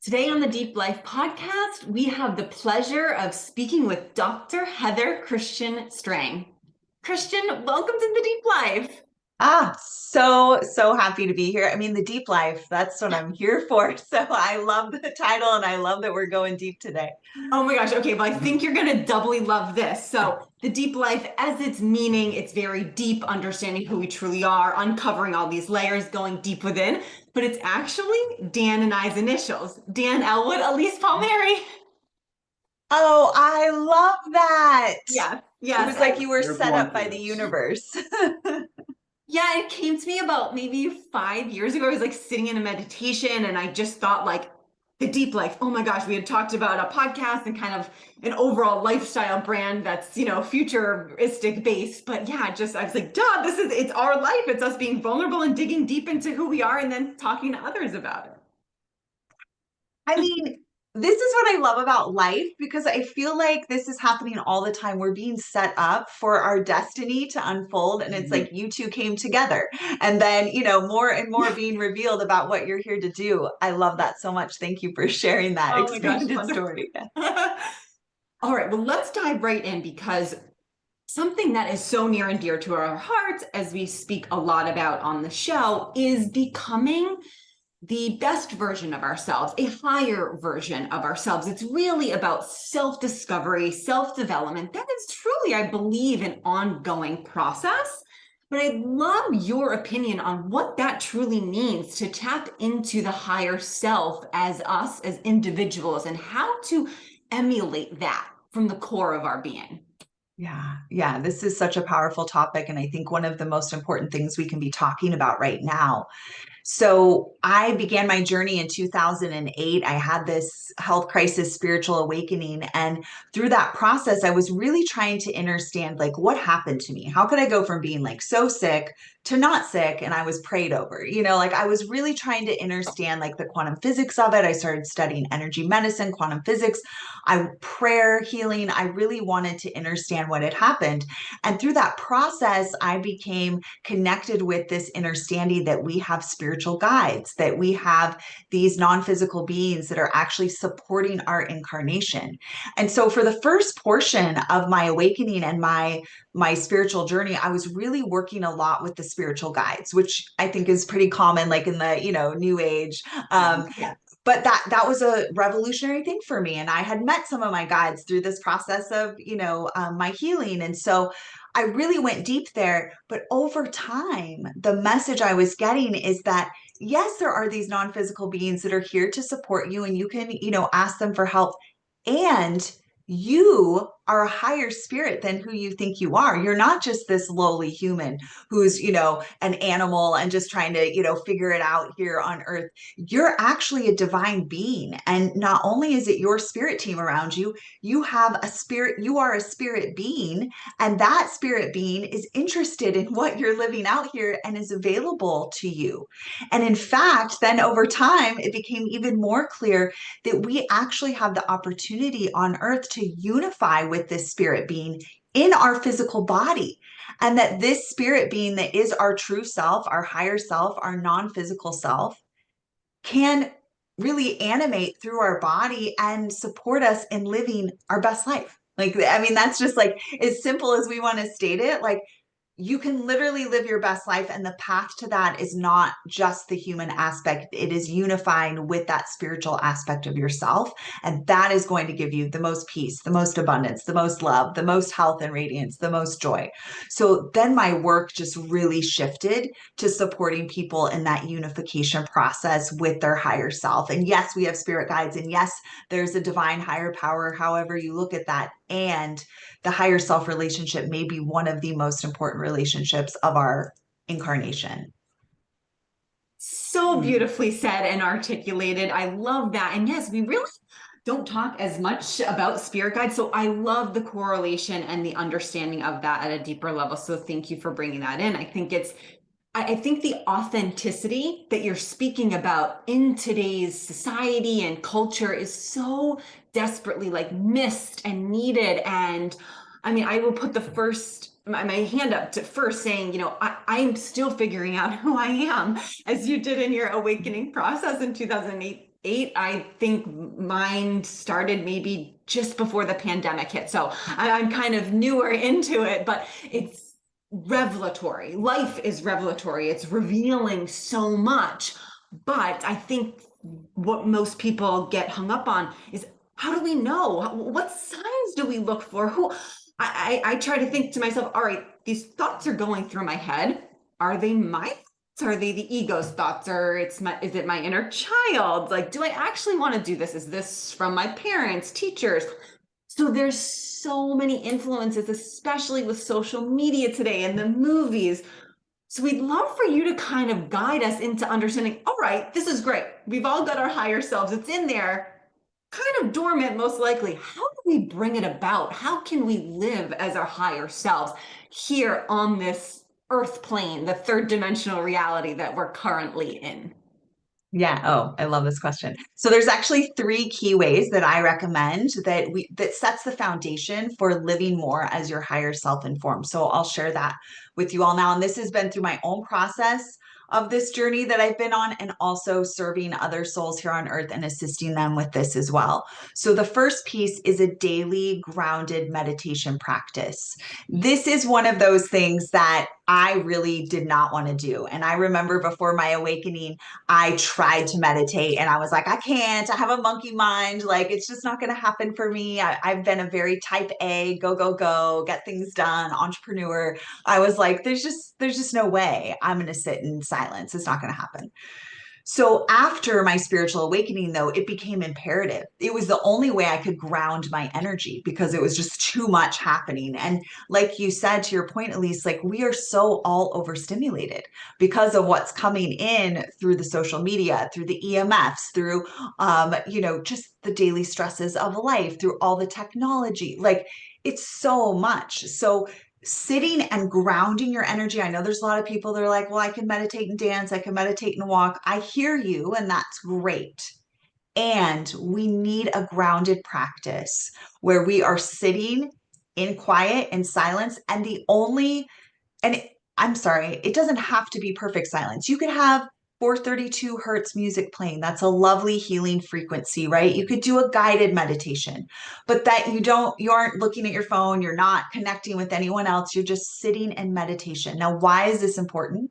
Today on the Deep Life podcast, we have the pleasure of speaking with Dr. Heather Kristian Strang. Kristian, welcome to the Deep Life. So happy to be here. I mean, the deep life, that's what I'm here for. So I love the title and I love that we're going deep today. Oh my gosh. Okay. Well, I think you're going to doubly love this. So the deep life, as its meaning, it's very deep, understanding who we truly are, uncovering all these layers, going deep within, but it's actually Dan and I's initials, Dan Elwood, Elise Paul Mary. Oh, I love that. Yes. It Yes. was like you were You're set born up for by the this. universe. Yeah, it came to me about maybe 5 years ago. I was like sitting in a meditation and I just thought like the deep life. Oh my gosh, we had talked about a podcast and kind of an overall lifestyle brand that's, futuristic based. But yeah, I was like, duh, it's our life. It's us being vulnerable and digging deep into who we are and then talking to others about it. I mean, this is what I love about life because I feel like this is happening all the time. We're being set up for our destiny to unfold. And it's like you two came together. And then, more and more being revealed about what you're here to do. I love that so much. Thank you for sharing that Oh my gosh, expanded wonderful. story. All right, well, let's dive right in because something that is so near and dear to our hearts, as we speak a lot about on the show, is becoming the best version of ourselves, a higher version of ourselves. It's really about self-discovery, self-development. That is truly, I believe, an ongoing process. But I'd love your opinion on what that truly means to tap into the higher self as us, as individuals, and how to emulate that from the core of our being. Yeah. This is such a powerful topic. And I think one of the most important things we can be talking about right now. So I began my journey in 2008. I had this health crisis, spiritual awakening. And through that process, I was really trying to understand like what happened to me. How could I go from being like so sick to not sick? And I was prayed over, like I was really trying to understand like the quantum physics of it. I started studying energy medicine, quantum physics, prayer, healing. I really wanted to understand what had happened. And through that process, I became connected with this understanding that we have spiritual guides, that we have these non-physical beings that are actually supporting our incarnation. And so for the first portion of my awakening and my spiritual journey, I was really working a lot with the spiritual guides, which I think is pretty common, like in the, new age. Yeah. But that was a revolutionary thing for me. And I had met some of my guides through this process of, my healing. And so I really went deep there. But over time, the message I was getting is that, yes, there are these non-physical beings that are here to support you and you can, ask them for help. And you are a higher spirit than who you think you are. You're not just this lowly human who's, an animal and just trying to, figure it out here on earth. You're actually a divine being. And not only is it your spirit team around you, you have a spirit, you are a spirit being, and that spirit being is interested in what you're living out here and is available to you. And in fact, then over time, it became even more clear that we actually have the opportunity on earth to unify with this spirit being in our physical body. And that this spirit being that is our true self, our higher self, our non-physical self, can really animate through our body and support us in living our best life. Like, I mean, that's just like as simple as we want to state it. Like, you can literally live your best life. And the path to that is not just the human aspect, it is unifying with that spiritual aspect of yourself. And that is going to give you the most peace, the most abundance, the most love, the most health and radiance, the most joy. So then my work just really shifted to supporting people in that unification process with their higher self. And yes, we have spirit guides. And yes, there's a divine higher power, however you look at that. And the higher self relationship may be one of the most important relationships of our incarnation. So beautifully said and articulated. I love that. And yes, we really don't talk as much about spirit guides. So I love the correlation and the understanding of that at a deeper level. So thank you for bringing that in. I think the authenticity that you're speaking about in today's society and culture is so desperately like missed and needed. And I mean, I will put my hand up to first saying, I'm still figuring out who I am, as you did in your awakening process in 2008. 8. I think mine started maybe just before the pandemic hit. So I'm kind of newer into it, but it's revelatory. Life is revelatory. It's revealing so much. But I think what most people get hung up on is, how do we know? What signs do we look for? I try to think to myself, all right, these thoughts are going through my head. Are they my thoughts? Are they the ego's thoughts? Or is it my inner child? Like, do I actually want to do this? Is this from my parents, teachers? So there's so many influences, especially with social media today and the movies. So we'd love for you to kind of guide us into understanding, all right, this is great. We've all got our higher selves. It's in there, kind of dormant, most likely. How do we bring it about? How can we live as our higher selves here on this earth plane, the third dimensional reality that we're currently in? Yeah. Oh, I love this question. So there's actually three key ways that I recommend that sets the foundation for living more as your higher self informed. So I'll share that with you all now. And this has been through my own process of this journey that I've been on, and also serving other souls here on earth and assisting them with this as well. So the first piece is a daily grounded meditation practice. This is one of those things that I really did not want to do. And I remember before my awakening, I tried to meditate and I was like, I can't, I have a monkey mind. Like, it's just not going to happen for me. I've been a very type A, go, go, go, get things done, entrepreneur. I was like, there's just no way I'm going to sit in silence. It's not going to happen. So after my spiritual awakening, though, it became imperative. It was the only way I could ground my energy because it was just too much happening. And like you said, to your point, Elise, like we are so all overstimulated because of what's coming in through the social media, through the EMFs, through, just the daily stresses of life, through all the technology. Like it's so much. So sitting and grounding your energy. I know there's a lot of people that are like, well, I can meditate and dance, I can meditate and walk. I hear you, and that's great. And we need a grounded practice where we are sitting in quiet and silence. And I'm sorry, it doesn't have to be perfect silence. You could have 432 hertz music playing. That's a lovely healing frequency, right? You could do a guided meditation, but that you aren't looking at your phone, you're not connecting with anyone else, you're just sitting in meditation. Now, why is this important?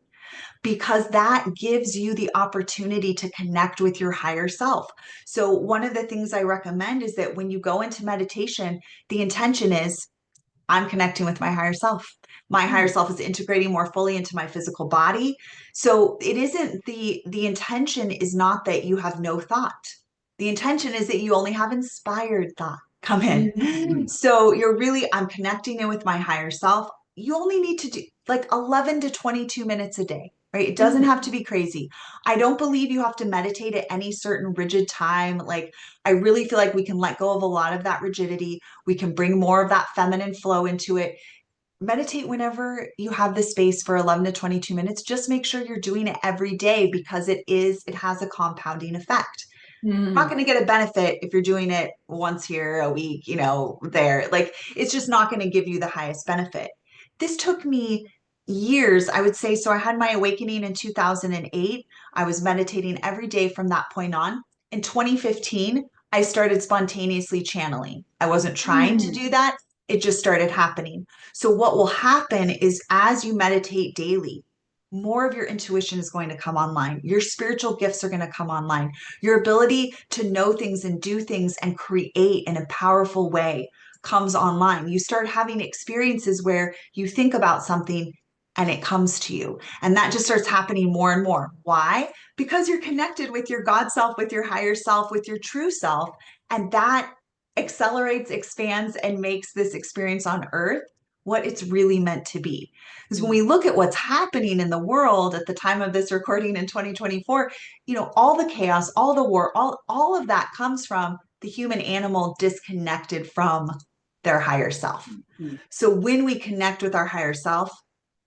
Because that gives you the opportunity to connect with your higher self. So, one of the things I recommend is that when you go into meditation, the intention is, I'm connecting with my higher self. My higher self is integrating more fully into my physical body. So it isn't the intention is not that you have no thought. The intention is that you only have inspired thought come in. Mm-hmm. So I'm connecting in with my higher self. You only need to do like 11 to 22 minutes a day, right? It doesn't have to be crazy. I don't believe you have to meditate at any certain rigid time. Like, I really feel like we can let go of a lot of that rigidity. We can bring more of that feminine flow into it. Meditate whenever you have the space for 11 to 22 minutes. Just make sure you're doing it every day because it has a compounding effect. You're not Mm. going to get a benefit if you're doing it once here a week, there. Like, it's just not going to give you the highest benefit. This took me years, I would say. So I had my awakening in 2008. I was meditating every day from that point on. In 2015, I started spontaneously channeling. I wasn't trying to Mm. do that. It just started happening. So what will happen is as you meditate daily, more of your intuition is going to come online. Your spiritual gifts are going to come online. Your ability to know things and do things and create in a powerful way comes online. You start having experiences where you think about something and it comes to you. And that just starts happening more and more. Why? Because you're connected with your God self, with your higher self, with your true self. And that accelerates, expands, and makes this experience on earth what it's really meant to be. Because when we look at what's happening in the world at the time of this recording in 2024, all the chaos, all the war, all of that comes from the human animal disconnected from their higher self. Mm. So when we connect with our higher self,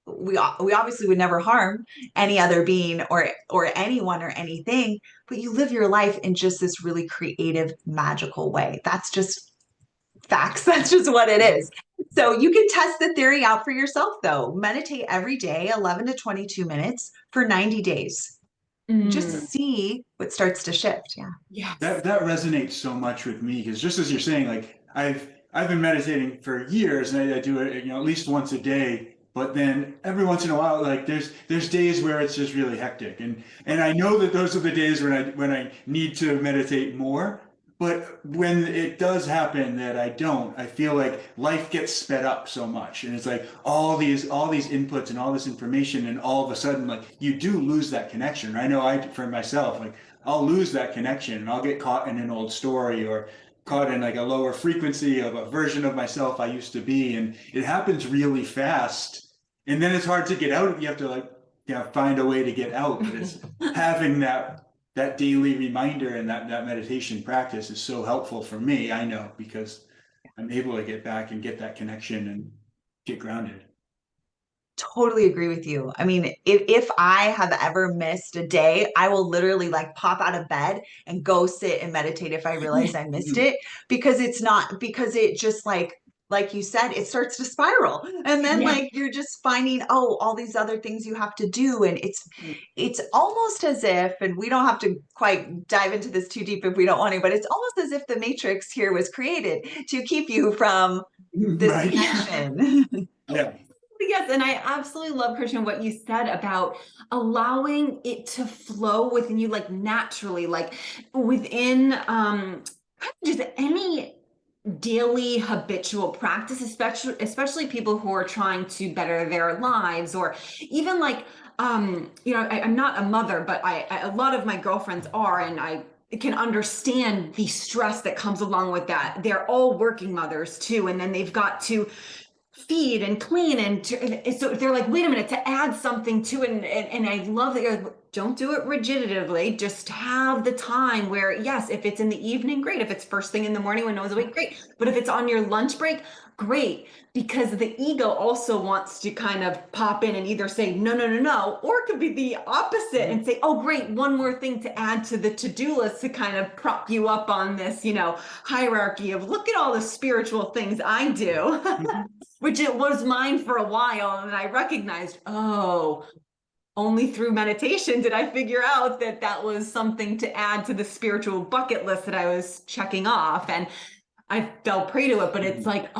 we obviously would never harm any other being or anyone or anything, but you live your life in just this really creative, magical way. That's just facts. That's just what it is. So you can test the theory out for yourself, though. Meditate every day, 11 to 22 minutes for 90 days. just see what starts to shift. Yeah. Yes. That resonates so much with me, because just as you're saying, like I've been meditating for years, and I do it, at least once a day. But then every once in a while, like there's days where it's just really hectic, and I know that those are the days when I need to meditate more. But when it does happen that I don't, I feel like life gets sped up so much, and it's like all these inputs and all this information, and all of a sudden, like you do lose that connection. I know for myself, like I'll lose that connection, and I'll get caught in an old story, or caught in like a lower frequency of a version of myself I used to be, and it happens really fast, and then it's hard to get out. You have to like find a way to get out. But it's having that daily reminder, and that meditation practice is so helpful for me, I know, because I'm able to get back and get that connection and get grounded. Totally agree with you. I mean, if I have ever missed a day, I will literally like pop out of bed and go sit and meditate if I realize I missed it, because it just like you said, it starts to spiral. And then like you're just finding, all these other things you have to do. And it's almost as if, and we don't have to quite dive into this too deep if we don't want to, but it's almost as if the matrix here was created to keep you from this connection. Yeah. Yes, and I absolutely love, Kristian, what you said about allowing it to flow within you, like naturally, like within just any daily habitual practice, especially people who are trying to better their lives, or even like I'm not a mother, but a lot of my girlfriends are, and I can understand the stress that comes along with that. They're all working mothers too, and then they've got to feed and clean, and so they're like, wait a minute, to add something to it, and I love that you're like, don't do it rigidly, just have the time where, yes, if it's in the evening, great. If it's first thing in the morning when no one's awake, great. But if it's on your lunch break, great, because the ego also wants to kind of pop in and either say no, no, no, no, or it could be the opposite and say, oh great, one more thing to add to the to-do list to kind of prop you up on this hierarchy of, look at all the spiritual things I do. Which it was mine for a while, and I recognized, only through meditation did I figure out that was something to add to the spiritual bucket list that I was checking off. And I fell prey to it, but it's like,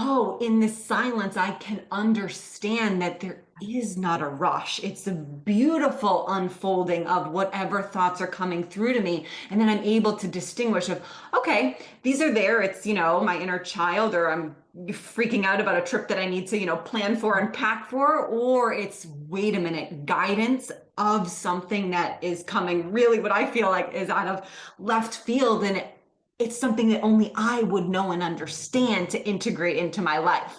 in this silence, I can understand that there is not a rush. It's a beautiful unfolding of whatever thoughts are coming through to me. And then I'm able to distinguish of, okay, these are there. It's, my inner child, or I'm freaking out about a trip that I need to, plan for and pack for, or it's, wait a minute, guidance of something that is coming really, what I feel like is out of left field. And it's something that only I would know and understand to integrate into my life.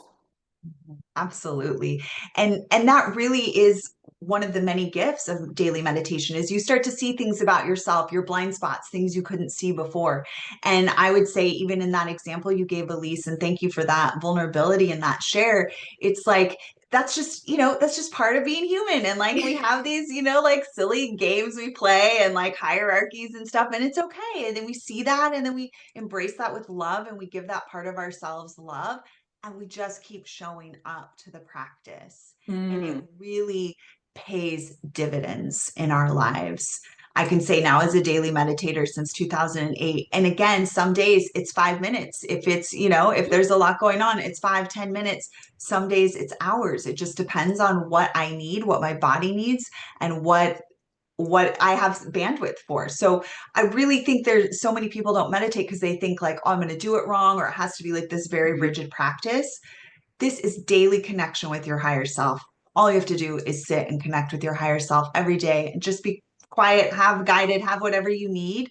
Absolutely. And that really is one of the many gifts of daily meditation, is you start to see things about yourself, your blind spots, things you couldn't see before. And I would say, even in that example you gave, Elise, and thank you for that vulnerability and that share, it's like, that's just part of being human. And like, we have these, like silly games we play, and like hierarchies and stuff, and it's okay. And then we see that, and then we embrace that with love, and we give that part of ourselves love, and we just keep showing up to the practice. And it really pays dividends in our lives. I can say now, as a daily meditator since 2008, and again, some days it's 5 minutes. If it's, if there's a lot going on, it's 5-10 minutes. Some days it's hours. It just depends on what I need, what my body needs, and what I have bandwidth for. So I really think there's so many people don't meditate because they think like, I'm going to do it wrong, or it has to be like this very rigid practice. This is daily connection with your higher self. All you have to do is sit and connect with your higher self every day, and just be quiet, have guided, have whatever you need,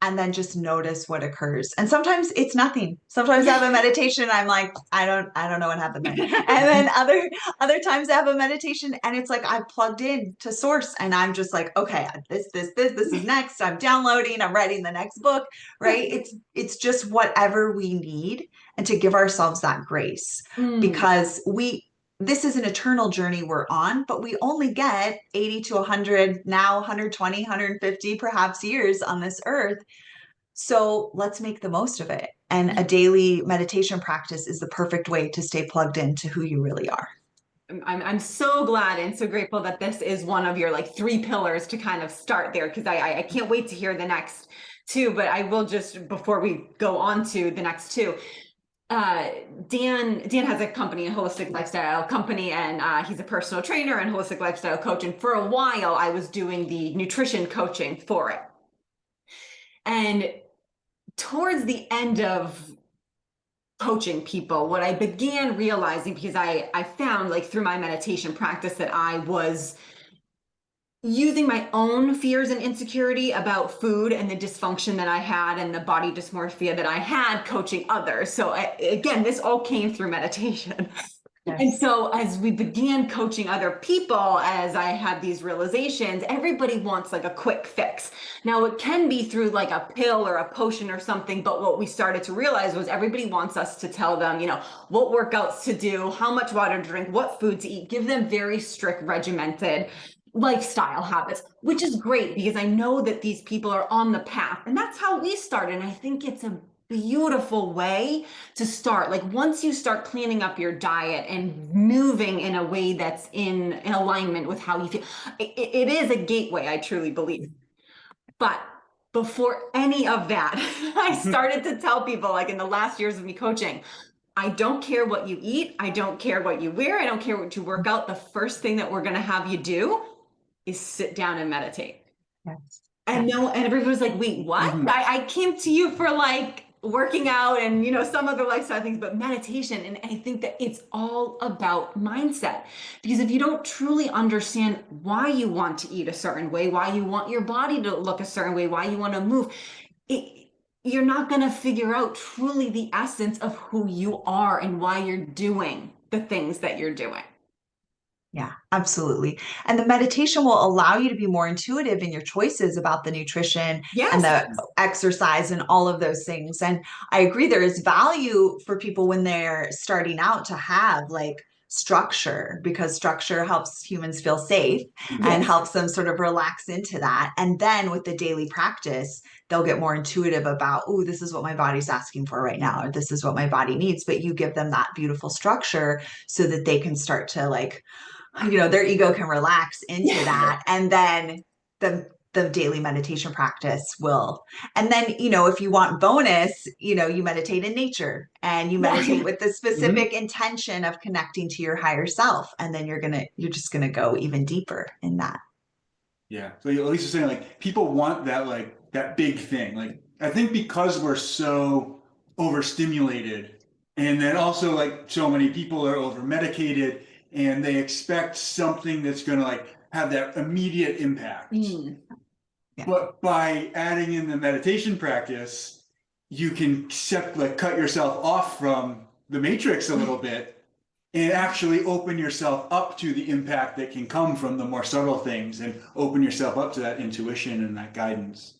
and then just notice what occurs. And sometimes it's nothing. Sometimes I have a meditation and I'm like, I don't know what happened there. And then other times I have a meditation and it's like I've plugged in to source, and I'm just like, okay, this is next. I'm downloading, I'm writing the next book, right? It's just whatever we need, and to give ourselves that grace, because this is an eternal journey we're on, but we only get 80 to 100, now 120, 150 perhaps years on this earth. So let's make the most of it. And a daily meditation practice is the perfect way to stay plugged into who you really are. I'm so glad and so grateful that this is one of your like 3 pillars to kind of start there, because I can't wait to hear the next 2. But I will just, before we go on to the next 2, Dan has a company, a holistic lifestyle company, and he's a personal trainer and holistic lifestyle coach. And for a while, I was doing the nutrition coaching for it. And towards the end of coaching people, what I began realizing, because I found like through my meditation practice that I was using my own fears and insecurity about food and the dysfunction that I had and the body dysmorphia that I had coaching others. So again, this all came through meditation. Yes. And so as we began coaching other people, as I had these realizations, everybody wants like a quick fix. Now it can be through like a pill or a potion or something, but what we started to realize was everybody wants us to tell them, you know, what workouts to do, how much water to drink, what food to eat, give them very strict regimented lifestyle habits, which is great because I know that these people are on the path, and that's how we started. And I think it's a beautiful way to start. Like once you start cleaning up your diet and moving in a way that's in alignment with how you feel, it is a gateway, I truly believe. But before any of that, I started to tell people, like in the last years of me coaching, I don't care what you eat. I don't care what you wear. I don't care what you work out. The first thing that we're going to have you do is sit down and meditate. Yes. And no, and everybody was like, wait, what? Mm-hmm. I came to you for like working out and, you know, some other lifestyle things, but meditation. And I think that it's all about mindset, because if you don't truly understand why you want to eat a certain way, why you want your body to look a certain way, why you want to move, you're not going to figure out truly the essence of who you are and why you're doing the things that you're doing. Yeah, absolutely. And the meditation will allow you to be more intuitive in your choices about the nutrition and the exercise and all of those things. And I agree, there is value for people when they're starting out to have like structure, because structure helps humans feel safe and helps them sort of relax into that. And then with the daily practice, they'll get more intuitive about, oh, this is what my body's asking for right now, or this is what my body needs. But you give them that beautiful structure so that they can start to like, you know, their ego can relax into that. And then the daily meditation practice will, and then, you know, if you want bonus, you know, you meditate in nature and you meditate with the specific intention of connecting to your higher self. And then you're just going to go even deeper in that. Yeah. So Elise is saying like, people want that, like that big thing. Like, I think because we're so overstimulated, and then also like so many people are over medicated, and they expect something that's going to like have that immediate impact. Yeah. But by adding in the meditation practice, you can cut yourself off from the matrix a little bit and actually open yourself up to the impact that can come from the more subtle things, and open yourself up to that intuition and that guidance.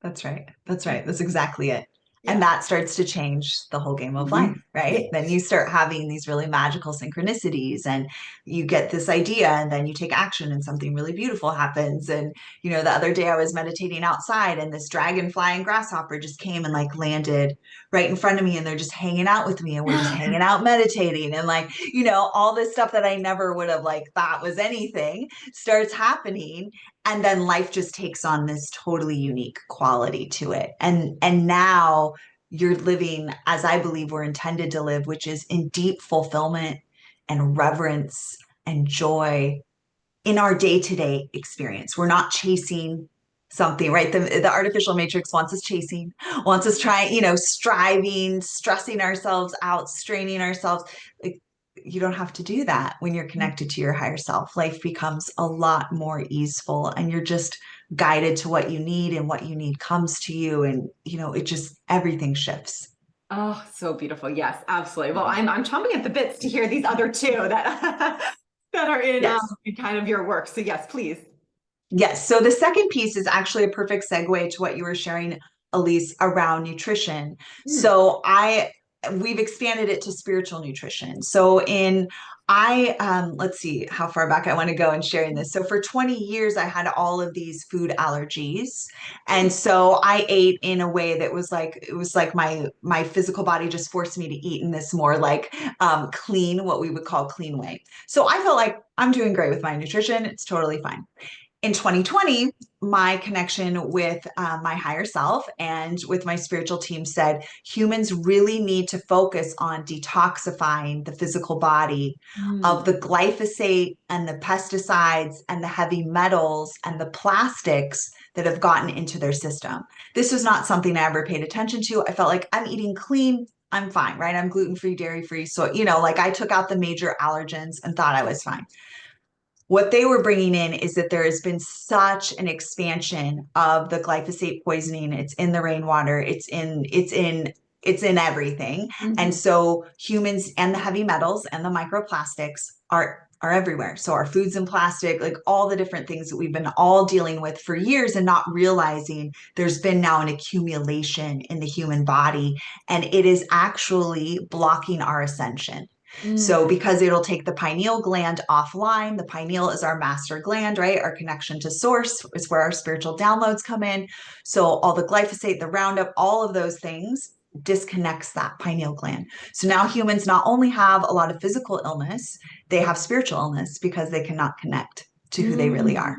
That's right. That's right. That's exactly it. Yeah. And that starts to change the whole game of life, right? Yes. Then you start having these really magical synchronicities, and you get this idea, and then you take action and something really beautiful happens. And, you know, the other day I was meditating outside, and this dragonfly and grasshopper just came and like landed right in front of me, and they're just hanging out with me, and we're just hanging out meditating. And like, you know, all this stuff that I never would have like thought was anything starts happening. And then life just takes on this totally unique quality to it. And now you're living as I believe we're intended to live, which is in deep fulfillment and reverence and joy in our day-to-day experience. We're not chasing something, right? The artificial matrix wants us chasing, wants us trying, you know, striving, stressing ourselves out, straining ourselves. Like, you don't have to do that when you're connected to your higher self. Life becomes a lot more easeful, and you're just guided to what you need, and what you need comes to you. And, you know, it just, everything shifts. Oh, so beautiful. Yes, absolutely. Well, I'm chomping at the bits to hear these other 2 that, that are in kind of your work. So yes, please. Yes. So the second piece is actually a perfect segue to what you were sharing, Elise, around nutrition. So we've expanded it to spiritual nutrition. So in Let's see how far back I want to go in sharing this. So for 20 years, I had all of these food allergies. And so I ate in a way that was like, it was like my physical body just forced me to eat in this more like clean, what we would call clean way. So I felt like I'm doing great with my nutrition. It's totally fine. In 2020, my connection with my higher self and with my spiritual team said humans really need to focus on detoxifying the physical body of the glyphosate and the pesticides and the heavy metals and the plastics that have gotten into their system. This was not something I ever paid attention to. I felt like I'm eating clean. I'm fine, right? I'm gluten-free, dairy-free. So, like I took out the major allergens and thought I was fine. What they were bringing in is that there has been such an expansion of the glyphosate poisoning. It's in the rainwater. It's in everything. Mm-hmm. And so humans and the heavy metals and the microplastics are everywhere. So our foods and plastic, like all the different things that we've been all dealing with for years and not realizing there's been now an accumulation in the human body, and it is actually blocking our ascension. So because it'll take the pineal gland offline, the pineal is our master gland, right? Our connection to source is where our spiritual downloads come in. So all the glyphosate, the Roundup, all of those things disconnects that pineal gland. So now humans not only have a lot of physical illness, they have spiritual illness because they cannot connect to who they really are.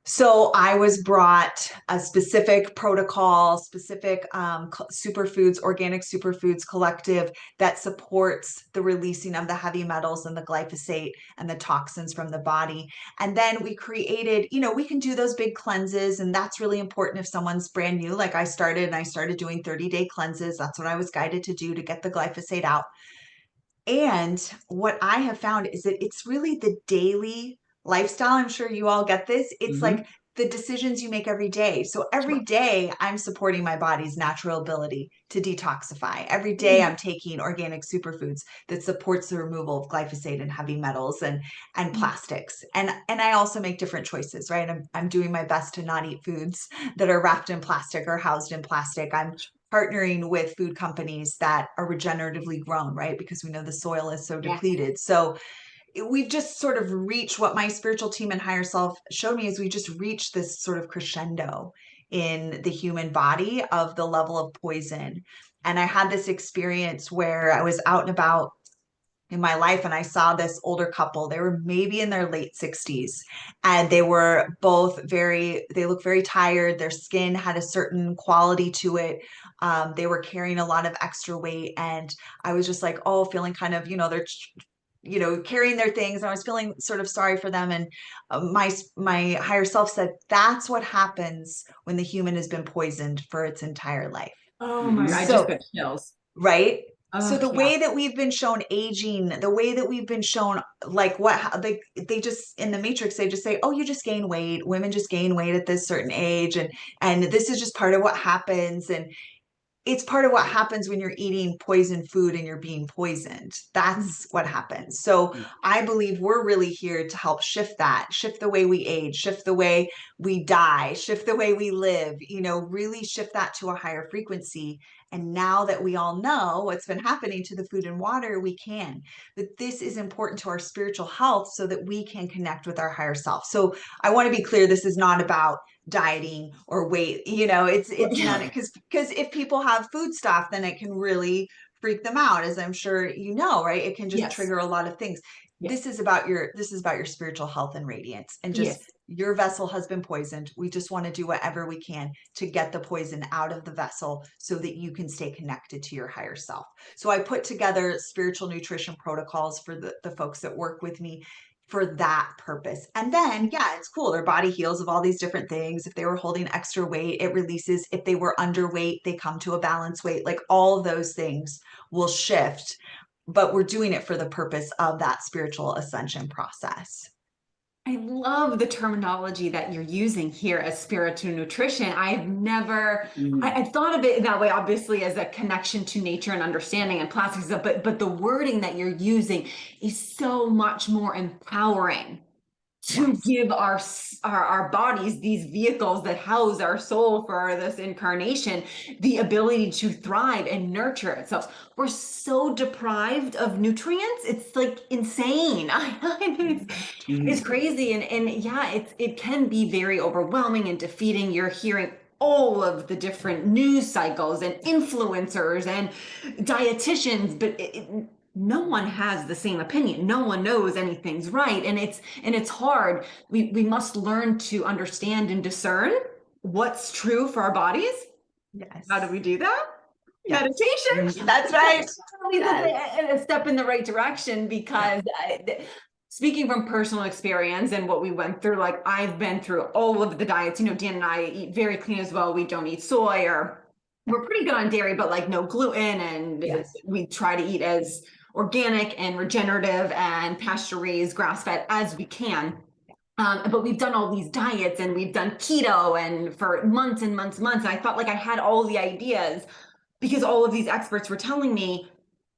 So I was brought a specific protocol, specific superfoods, organic superfoods collective that supports the releasing of the heavy metals and the glyphosate and the toxins from the body. And then we created, we can do those big cleanses, and that's really important if someone's brand new. Like I started doing 30-day cleanses. That's what I was guided to do to get the glyphosate out. And what I have found is that it's really the daily lifestyle. I'm sure you all get this. It's like the decisions you make every day. So every day I'm supporting my body's natural ability to detoxify. Every day I'm taking organic superfoods that supports the removal of glyphosate and heavy metals and plastics. And I also make different choices, right? I'm doing my best to not eat foods that are wrapped in plastic or housed in plastic. I'm partnering with food companies that are regeneratively grown, right? Because we know the soil is so depleted. So we've just sort of reached what my spiritual team and higher self showed me is we just reached this sort of crescendo in the human body of the level of poison. And I had this experience where I was out and about in my life and I saw this older couple. They were maybe in their late 60s, and they were both they looked very tired. Their skin had a certain quality to it. They were carrying a lot of extra weight, and I was just like, feeling kind of, they're carrying their things. And I was feeling sort of sorry for them. And my higher self said, that's what happens when the human has been poisoned for its entire life. Oh my God, I just got chills. Right? So the way that we've been shown aging, the way that we've been shown like they just in the Matrix, they just say, oh, you just gain weight. Women just gain weight at this certain age. And this is just part of what happens. And it's part of what happens when you're eating poisoned food and you're being poisoned. That's what happens. So I believe we're really here to help shift the way we age, shift the way we die, shift the way we live, really shift that to a higher frequency. And now that we all know what's been happening to the food and water, we can. But this is important to our spiritual health so that we can connect with our higher self. So I want to be clear, this is not about dieting or weight, it's not, because if people have food stuff, then it can really freak them out, as I'm sure right? It can just trigger a lot of things. This is about your spiritual health and radiance, and just your vessel has been poisoned. We just want to do whatever we can to get the poison out of the vessel so that you can stay connected to your higher self. So I put together spiritual nutrition protocols for the folks that work with me for that purpose. And then, it's cool. Their body heals of all these different things. If they were holding extra weight, it releases. If they were underweight, they come to a balanced weight. Like all of those things will shift, but we're doing it for the purpose of that spiritual ascension process. I love the terminology that you're using here as spiritual nutrition. I've never, I thought of it that way, obviously, as a connection to nature and understanding and plastics, but the wording that you're using is so much more empowering to give our bodies, these vehicles that house our soul for this incarnation, the ability to thrive and nurture itself. We're so deprived of nutrients. It's like insane. It's crazy. And yeah, it can be very overwhelming and defeating. You're hearing all of the different news cycles and influencers and dietitians, but no one has the same opinion. No one knows anything's right. And it's hard. We must learn to understand and discern what's true for our bodies. Yes. How do we do that? Yes. Meditation. That's right. Yes. A step in the right direction, because speaking from personal experience and what we went through, like I've been through all of the diets. Dan and I eat very clean as well. We don't eat soy, or we're pretty good on dairy, but like no gluten. And yes. we try to eat as organic and regenerative and pasture raised, grass fed as we can. But we've done all these diets, and we've done keto, and for months and months and months. And I felt like I had all the ideas because all of these experts were telling me.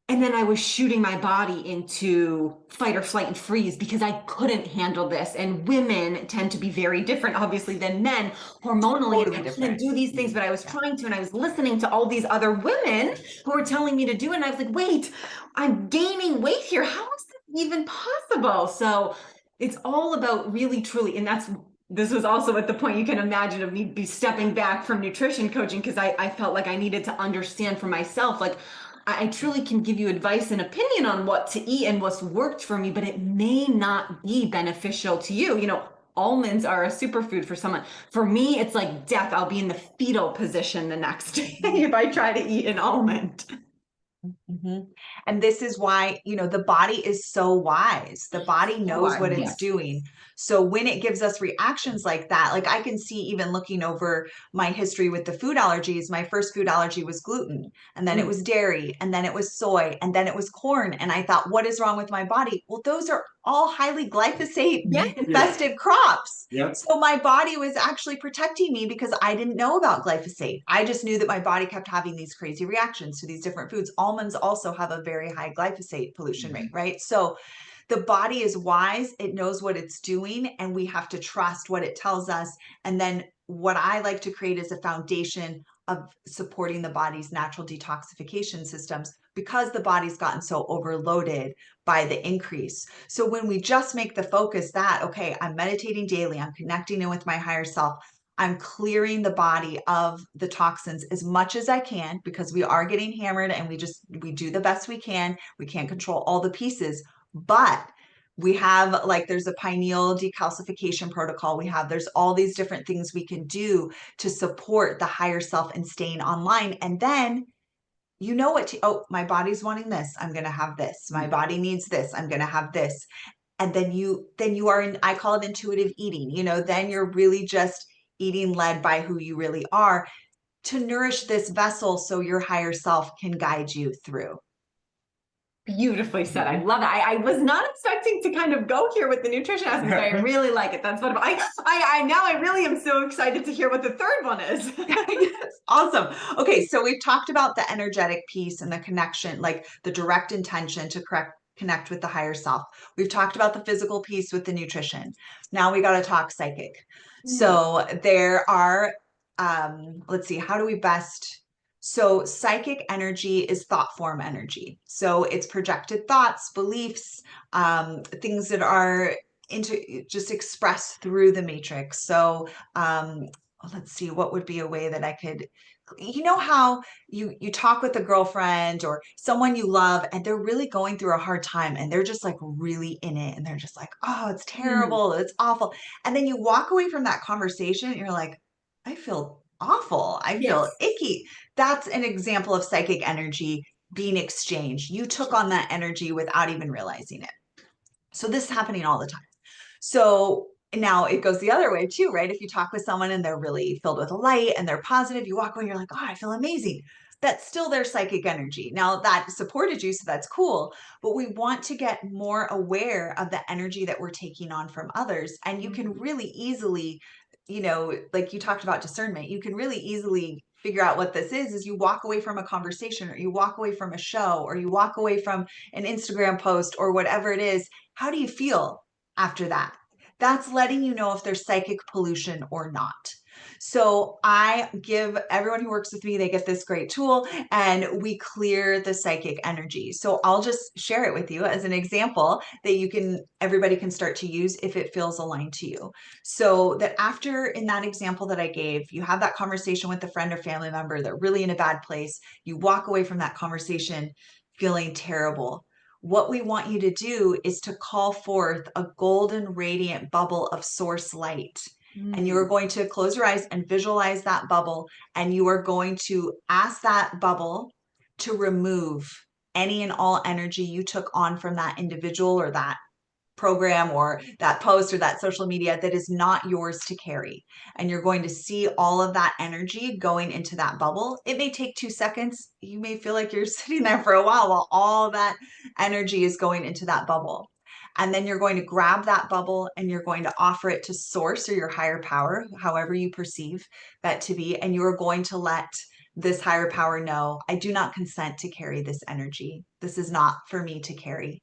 And then I was shooting my body into fight or flight and freeze because I couldn't handle this. And women tend to be very different, obviously, than men hormonally. Totally I different. couldn't do these things, but I was trying to. And I was listening to all these other women who were telling me to do it. And I was like, wait, I'm gaining weight here. How is this even possible? So it's all about really, truly. And this was also at the point, you can imagine, of me be stepping back from nutrition coaching, because I felt like I needed to understand for myself, like, I truly can give you advice and opinion on what to eat and what's worked for me, but it may not be beneficial to you. Almonds are a superfood for someone. For me, it's like death. I'll be in the fetal position the next day if I try to eat an almond. Mm-hmm. And this is why, the body is so wise. The body knows what it's doing. So when it gives us reactions like that, like I can see, even looking over my history with the food allergies, my first food allergy was gluten, and then it was dairy, and then it was soy, and then it was corn. And I thought, what is wrong with my body? Well, those are all highly glyphosate infested crops. Yep. So my body was actually protecting me because I didn't know about glyphosate. I just knew that my body kept having these crazy reactions to these different foods. Almonds also have a very high glyphosate pollution rate, right? So the body is wise. It knows what it's doing, and we have to trust what it tells us. And then what I like to create is a foundation of supporting the body's natural detoxification systems, because the body's gotten so overloaded by the increase. So when we just make the focus that, okay, I'm meditating daily, I'm connecting in with my higher self, I'm clearing the body of the toxins as much as I can, because we are getting hammered, and we do the best we can. We can't control all the pieces, but we have, like, there's a pineal decalcification protocol. There's all these different things we can do to support the higher self and staying online. And then my body's wanting this, I'm going to have this. My body needs this, I'm going to have this. And then you are in, I call it intuitive eating. Then you're really just eating led by who you really are, to nourish this vessel so your higher self can guide you through. Beautifully said. I love it. I was not expecting to kind of go here with the nutrition aspect, but I really like it. That's what I now I really am so excited to hear what the third one is. Yes, awesome. Okay, so we've talked about the energetic piece and the connection, like the direct intention to connect with the higher self. We've talked about the physical piece with the nutrition. Now we got to talk psychic. So there are, let's see, how do we best... So psychic energy is thought form energy. So it's projected thoughts, beliefs, things that are just expressed through the matrix. So let's see, what would be a way that I could... how you talk with a girlfriend or someone you love, and they're really going through a hard time, and they're just like really in it, and they're just like, oh, it's terrible, it's awful. And then you walk away from that conversation, and you're like, I feel awful, I feel icky. That's an example of psychic energy being exchanged. You took on that energy without even realizing it. So this is happening all the time. So now it goes the other way too, right? If you talk with someone and they're really filled with light and they're positive, you walk away, you're like, oh, I feel amazing. That's still their psychic energy. Now that supported you, so that's cool. But we want to get more aware of the energy that we're taking on from others. And you can really easily, like you talked about discernment, you can really easily figure out what this is you walk away from a conversation, or you walk away from a show, or you walk away from an Instagram post, or whatever it is. How do you feel after that? that's letting you know if there's psychic pollution or not. So I give everyone who works with me, they get this great tool and we clear the psychic energy. So I'll just share it with you as an example that everybody can start to use if it feels aligned to you. So that after, in that example that I gave, you have that conversation with a friend or family member, they're really in a bad place. You walk away from that conversation feeling terrible. What we want you to do is to call forth a golden radiant bubble of source light. And you are going to close your eyes and visualize that bubble. And you are going to ask that bubble to remove any and all energy you took on from that individual or that program or that post or that social media that is not yours to carry. And you're going to see all of that energy going into that bubble. It may take 2 seconds. You may feel like you're sitting there for a while all that energy is going into that bubble. And then you're going to grab that bubble and you're going to offer it to source or your higher power, however you perceive that to be. And you are going to let this higher power know, I do not consent to carry this energy. This is not for me to carry.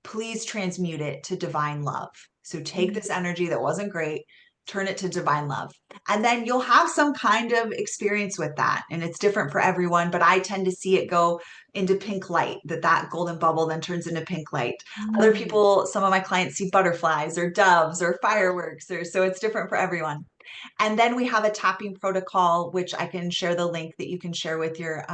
Please transmute it to divine love. So take this energy that wasn't great, turn it to divine love. And then you'll have some kind of experience with that. And it's different for everyone, but I tend to see it go into pink light, that golden bubble then turns into pink light. Other people, some of my clients see butterflies or doves or fireworks, so it's different for everyone. And then we have a tapping protocol, which I can share the link that you can share with your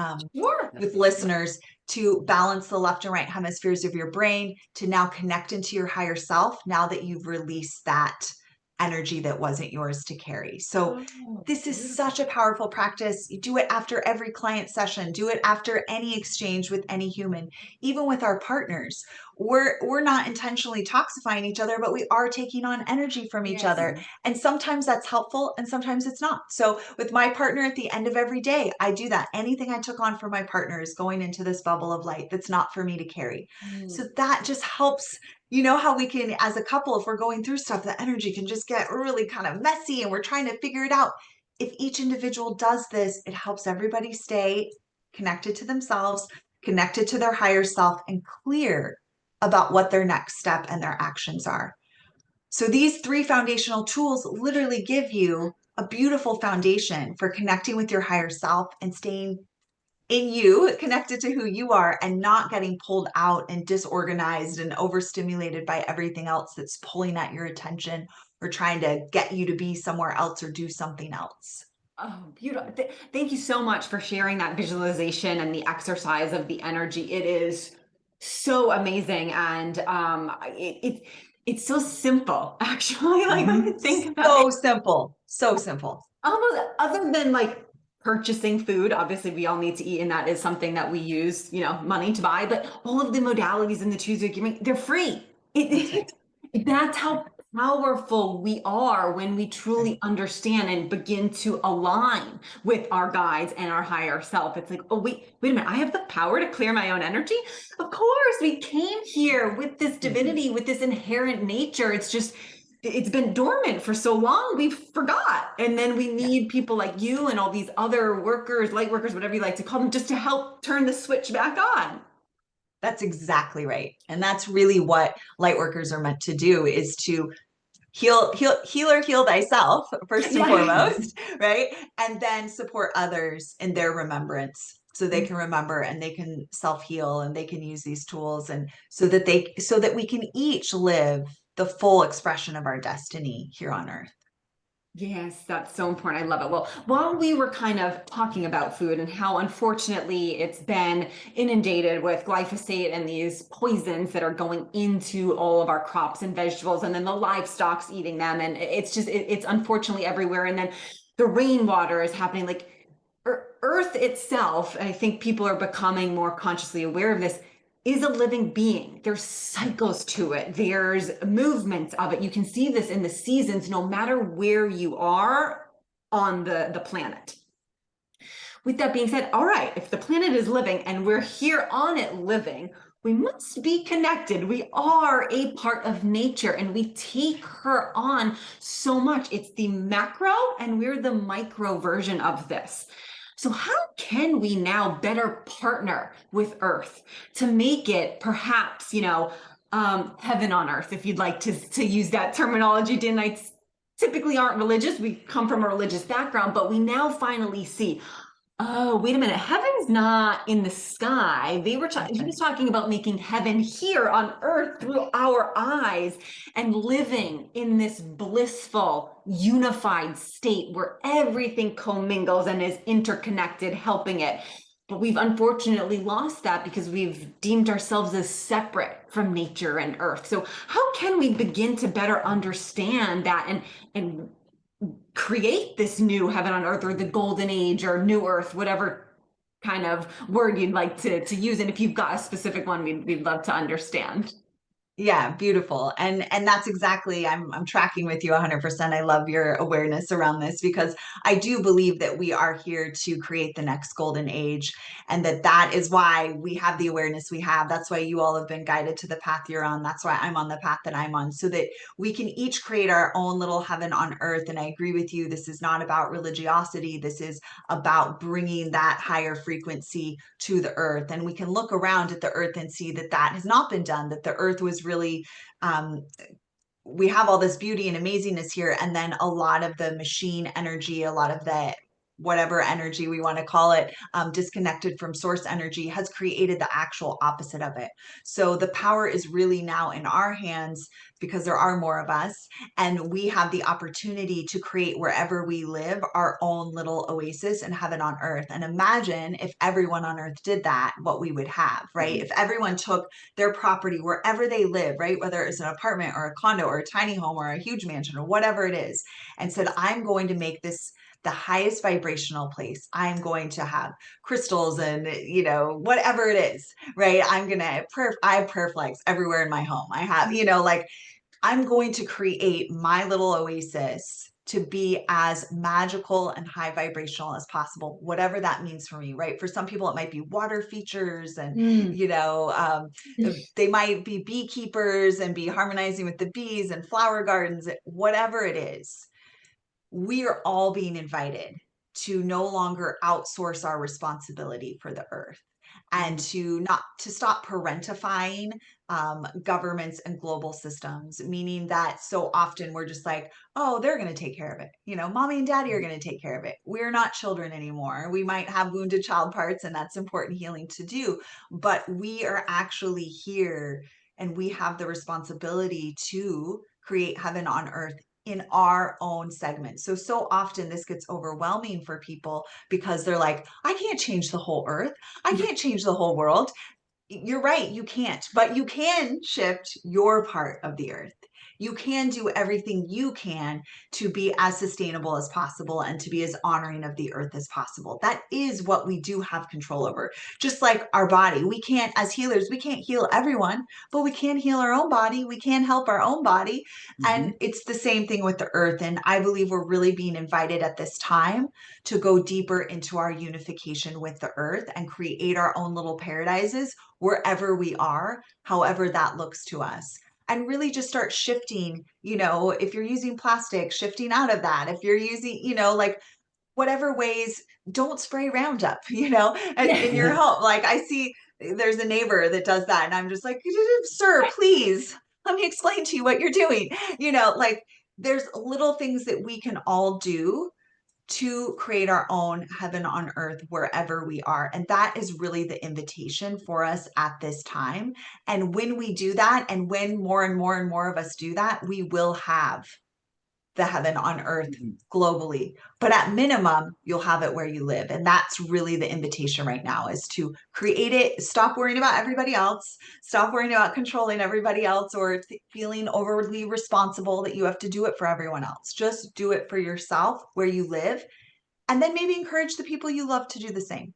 with listeners to balance the left and right hemispheres of your brain to now connect into your higher self now that you've released that energy that wasn't yours to carry. So this is such a powerful practice. You do it after every client session, do it after any exchange with any human, even with our partners. We're not intentionally toxifying each other, but we are taking on energy from each other. And sometimes that's helpful and sometimes it's not. So with my partner at the end of every day, I do that. Anything I took on from my partner is going into this bubble of light that's not for me to carry. So that just helps. You know how we can, as a couple, if we're going through stuff, the energy can just get really kind of messy and we're trying to figure it out. If each individual does this, it helps everybody stay connected to themselves, connected to their higher self, and clear about what their next step and their actions are. So these 3 foundational tools literally give you a beautiful foundation for connecting with your higher self and staying in you, connected to who you are, and not getting pulled out and disorganized and overstimulated by everything else that's pulling at your attention or trying to get you to be somewhere else or do something else. Oh, beautiful. Thank you so much for sharing that visualization and the exercise of the energy. It is so amazing. And it's so simple, actually. Like when you think about so simple, so simple. Almost other than like purchasing food, obviously we all need to eat, and that is something that we use, money to buy, but all of the modalities and the tools you're giving, they're free. That's how powerful we are when we truly understand and begin to align with our guides and our higher self. It's like, oh, wait a minute, I have the power to clear my own energy? Of course, we came here with this divinity, with this inherent nature. It's been dormant for so long, we forgot. And then we need people like you and all these other workers, light workers, whatever you like to call them, just to help turn the switch back on. That's exactly right. And that's really what light workers are meant to do, is to heal thyself first and foremost, right? And then support others in their remembrance, so they can remember and they can self-heal and they can use these tools, and so that we can each live the full expression of our destiny here on earth. Yes, that's so important. I love it. Well, while we were kind of talking about food and how unfortunately it's been inundated with glyphosate and these poisons that are going into all of our crops and vegetables, and then the livestock's eating them, and it's unfortunately everywhere. And then the rainwater is happening. Like Earth itself, I think people are becoming more consciously aware of this, is a living being. There's cycles to it. There's movements of it. You can see this in the seasons, no matter where you are on the planet. With that being said, all right, if the planet is living and we're here on it living, we must be connected. We are a part of nature and we take her on so much. It's the macro and we're the micro version of this. So how can we now better partner with Earth to make it perhaps, heaven on earth, if you'd like to use that terminology. Danites typically aren't religious. We come from a religious background, but we now finally see, oh, wait a minute, heaven's not in the sky. He was talking about making heaven here on earth through our eyes and living in this blissful, unified state where everything commingles and is interconnected, helping it. But we've unfortunately lost that because we've deemed ourselves as separate from nature and earth. So how can we begin to better understand that and create this new heaven on earth, or the golden age, or new earth, whatever kind of word you'd like to use? And if you've got a specific one, we'd love to understand. Yeah, beautiful. And that's exactly, I'm tracking with you 100%. I love your awareness around this, because I do believe that we are here to create the next golden age, and that is why we have the awareness we have. That's why you all have been guided to the path you're on. That's why I'm on the path that I'm on, so that we can each create our own little heaven on earth. And I agree with you. This is not about religiosity. This is about bringing that higher frequency to the earth. And we can look around at the earth and see that that has not been done, that the earth was really we have all this beauty and amazingness here, and then a lot of the machine energy, a lot of the whatever energy we want to call it, disconnected from source energy, has created the actual opposite of it. So the power is really now in our hands, because there are more of us, and we have the opportunity to create wherever we live our own little oasis and heaven on earth. And imagine if everyone on earth did that, what we would have, right? If everyone took their property wherever they live, right, whether it's an apartment or a condo or a tiny home or a huge mansion or whatever it is, and said, I'm going to make this the highest vibrational place. I'm going to have crystals and, whatever it is, right? I have prayer flags everywhere in my home. I have, I'm going to create my little oasis to be as magical and high vibrational as possible, whatever that means for me, right? For some people, it might be water features, and, they might be beekeepers and be harmonizing with the bees and flower gardens, whatever it is. We are all being invited to no longer outsource our responsibility for the earth, and to stop parentifying governments and global systems, meaning that so often we're just like, oh, they're going to take care of it. Mommy and daddy are going to take care of it. We're not children anymore. We might have wounded child parts, and that's important healing to do, but we are actually here, and we have the responsibility to create heaven on earth in our own segment. So often this gets overwhelming for people, because they're like, I can't change the whole earth. I can't change the whole world. You're right, you can't, but you can shift your part of the earth. You can do everything you can to be as sustainable as possible and to be as honoring of the earth as possible. That is what we do have control over. Just like our body, we can't, as healers, we can't heal everyone, but we can heal our own body. We can help our own body. And it's the same thing with the earth. And I believe we're really being invited at this time to go deeper into our unification with the earth and create our own little paradises wherever we are, however that looks to us. And really just start shifting, if you're using plastic, shifting out of that. If you're using, whatever ways, don't spray Roundup, in your home. Like, I see there's a neighbor that does that, and I'm just like, sir, please, let me explain to you what you're doing. There's little things that we can all do to create our own heaven on earth wherever we are. And that is really the invitation for us at this time. And when we do that, and when more and more and more of us do that, we will have the heaven on earth globally. But at minimum, you'll have it where you live. And that's really the invitation right now, is to create it. Stop worrying about everybody else. Stop worrying about controlling everybody else, or feeling overly responsible that you have to do it for everyone else. Just do it for yourself where you live. And then maybe encourage the people you love to do the same.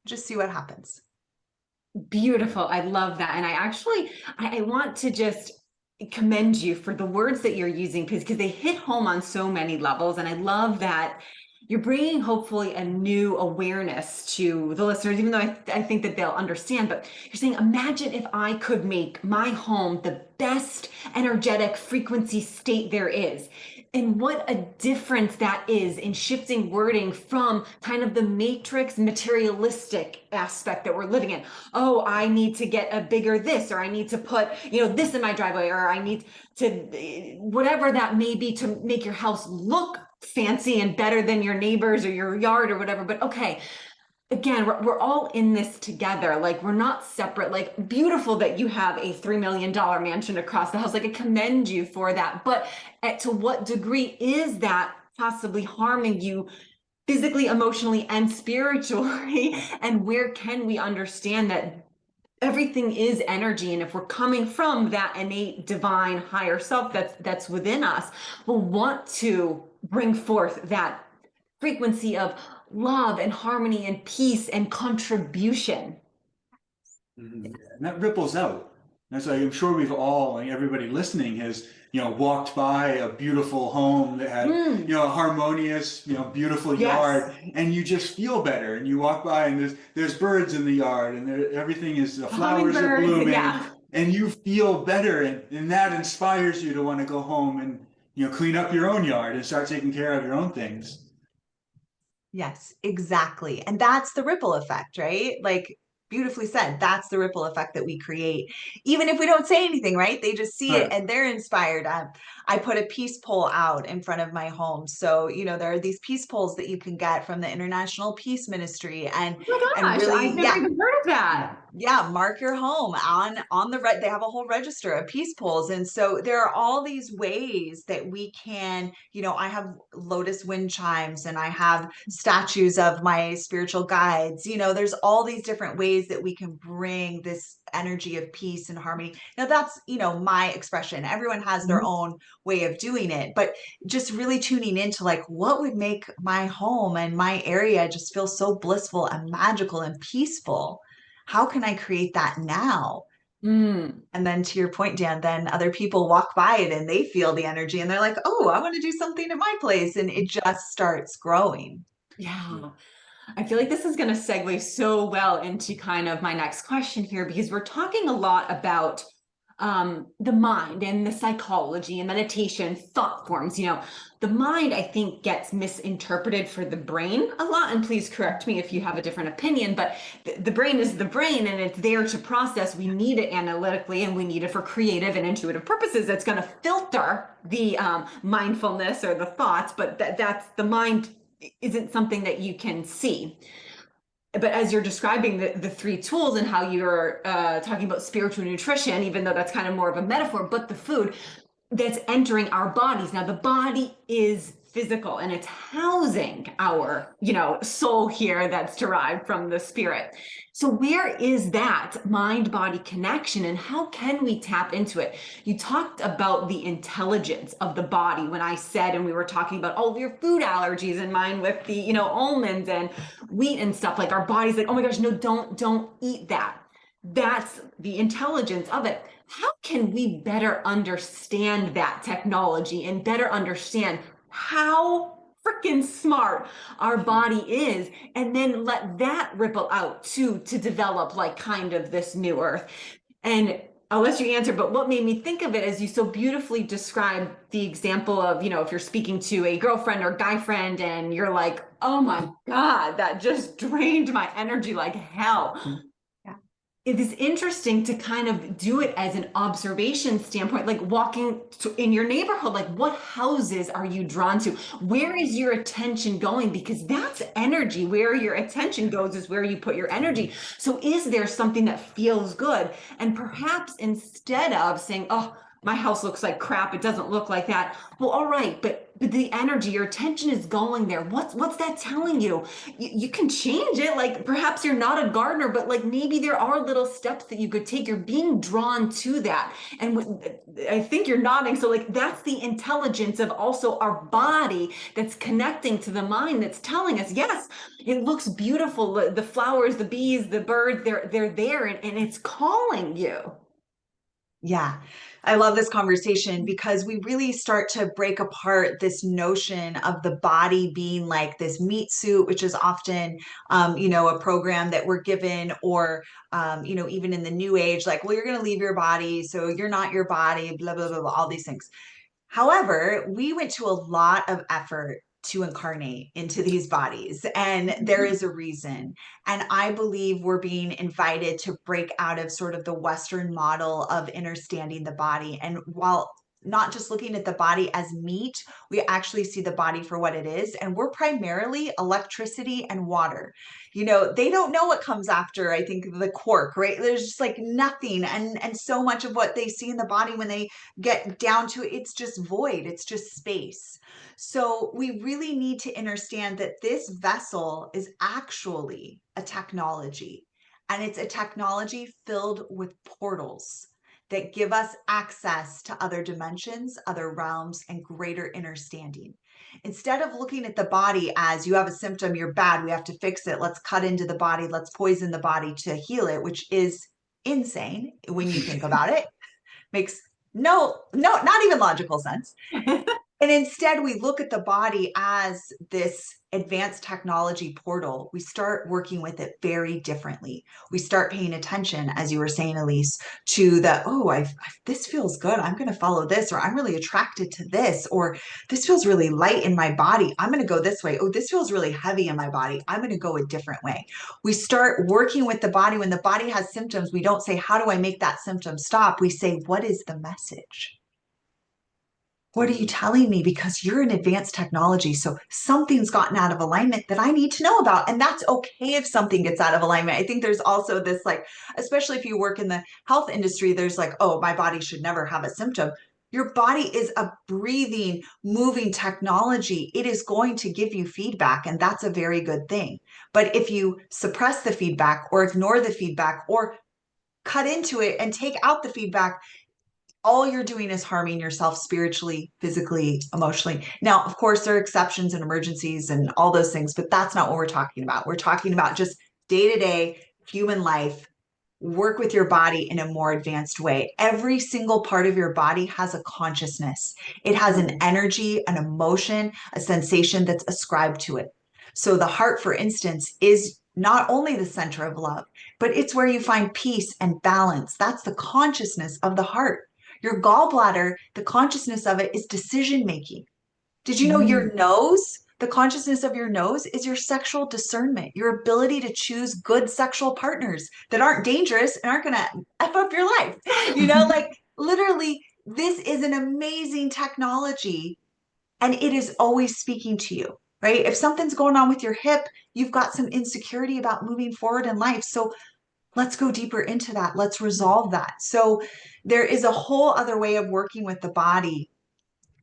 Just see what happens. Beautiful. I love that. And I want to just commend you for the words that you're using, because they hit home on so many levels. And I love that you're bringing hopefully a new awareness to the listeners, even though I think that they'll understand. But you're saying, imagine if I could make my home the best energetic frequency state there is. And what a difference that is in shifting wording from kind of the matrix materialistic aspect that we're living in. Oh, I need to get a bigger this, or I need to put, this in my driveway, or I need to, whatever that may be, to make your house look fancy and better than your neighbors or your yard or whatever. But okay, again, we're all in this together. Like, we're not separate. Like, beautiful that you have a $3 million mansion across the house. Like, I commend you for that. But to what degree is that possibly harming you physically, emotionally, and spiritually? And where can we understand that everything is energy? And if we're coming from that innate divine higher self that's within us, we'll want to bring forth that frequency of love and harmony and peace and contribution. And that ripples out. That's like, I'm sure we've all, like everybody listening has, walked by a beautiful home that had, a harmonious, beautiful yard, and you just feel better. And you walk by and there's birds in the yard, and everything is, the flowers are blooming, and you feel better. And that inspires you to want to go home and, clean up your own yard and start taking care of your own things. Yes, exactly. And that's the ripple effect, right? Like, beautifully said. That's the ripple effect that we create. Even if we don't say anything, right? They just see it and they're inspired. I put a peace pole out in front of my home. So, there are these peace poles that you can get from the International Peace Ministry. And, oh my gosh, really, I've never even heard of that. Yeah, mark your home on the they have a whole register of peace poles. And so there are all these ways that we can, I have lotus wind chimes, and I have statues of my spiritual guides. There's all these different ways that we can bring this energy of peace and harmony. Now that's, my expression. Everyone has their own way of doing it, but just really tuning into like, what would make my home and my area just feel so blissful and magical and peaceful? How can I create that now? And then to your point, Dan, then other people walk by it and they feel the energy and they're like, oh, I want to do something in my place. And it just starts growing. Yeah. I feel like this is going to segue so well into kind of my next question here, because we're talking a lot about the mind and the psychology and meditation, thought forms. The mind, I think, gets misinterpreted for the brain a lot. And please correct me if you have a different opinion, but the brain is the brain, and it's there to process. We need it analytically, and we need it for creative and intuitive purposes. It's going to filter the mindfulness or the thoughts, but that's the mind isn't something that you can see. But as you're describing the three tools and how you're talking about spiritual nutrition, even though that's kind of more of a metaphor, but the food that's entering our bodies. Now, the body is physical, and it's housing our, soul here that's derived from the spirit. So where is that mind-body connection, and how can we tap into it? You talked about the intelligence of the body when I said, and we were talking about all of your food allergies in mine with the, almonds and wheat and stuff, like our body's like, oh my gosh, no, don't eat that. That's the intelligence of it. How can we better understand that technology and better understand how freaking smart our body is, and then let that ripple out to develop like kind of this new earth? And I'll let you answer, but what made me think of it is you so beautifully described the example of, if you're speaking to a girlfriend or guy friend and you're like, oh my God, that just drained my energy like hell. It is interesting to kind of do it as an observation standpoint, like walking in your neighborhood, like what houses are you drawn to? Where is your attention going? Because that's energy. Where your attention goes is where you put your energy. So is there something that feels good? And perhaps instead of saying, oh, my house looks like crap, it doesn't look like that. Well, all right, but the energy, your attention is going there. What's that telling you? You can change it. Like perhaps you're not a gardener, but like maybe there are little steps that you could take. You're being drawn to that. And I think you're nodding. So like that's the intelligence of also our body that's connecting to the mind that's telling us, yes, it looks beautiful. The flowers, the bees, the birds, they're there, and it's calling you. Yeah, I love this conversation because we really start to break apart this notion of the body being like this meat suit, which is often, a program that we're given, or, even in the new age, like, well, you're going to leave your body, so you're not your body, blah, blah, blah, blah, all these things. However, we went to a lot of effort to incarnate into these bodies, and there is a reason. And I believe we're being invited to break out of sort of the Western model of understanding the body. And while not just looking at the body as meat, we actually see the body for what it is. And we're primarily electricity and water. They don't know what comes after, I think, the quark, right? There's just like nothing. And so much of what they see in the body when they get down to it, it's just void, it's just space. So we really need to understand that this vessel is actually a technology, and it's a technology filled with portals that give us access to other dimensions, other realms, and greater understanding. Instead of looking at the body as you have a symptom, you're bad, we have to fix it, let's cut into the body, let's poison the body to heal it, which is insane when you think about it. Makes not even logical sense. And instead, we look at the body as this advanced technology portal. We start working with it very differently. We start paying attention, as you were saying, Elise, to this feels good. I'm going to follow this, or I'm really attracted to this, or this feels really light in my body. I'm going to go this way. Oh, this feels really heavy in my body. I'm going to go a different way. We start working with the body. When the body has symptoms, we don't say, how do I make that symptom stop? We say, what is the message? What are you telling me? Because you're an advanced technology. So something's gotten out of alignment that I need to know about. And that's okay if something gets out of alignment. I think there's also this, like, especially if you work in the health industry, there's like, oh, my body should never have a symptom. Your body is a breathing, moving technology. It is going to give you feedback, and that's a very good thing. But if you suppress the feedback or ignore the feedback or cut into it and take out the feedback, all you're doing is harming yourself spiritually, physically, emotionally. Now, of course, there are exceptions and emergencies and all those things, but that's not what we're talking about. We're talking about just day-to-day human life. Work with your body in a more advanced way. Every single part of your body has a consciousness. It has an energy, an emotion, a sensation that's ascribed to it. So the heart, for instance, is not only the center of love, but it's where you find peace and balance. That's the consciousness of the heart. Your gallbladder, the consciousness of it is decision making. Did you know your nose, the consciousness of your nose is your sexual discernment, your ability to choose good sexual partners that aren't dangerous and aren't going to F up your life? Like literally, this is an amazing technology, and it is always speaking to you, right? If something's going on with your hip, you've got some insecurity about moving forward in life. So let's go deeper into that. Let's resolve that. So there is a whole other way of working with the body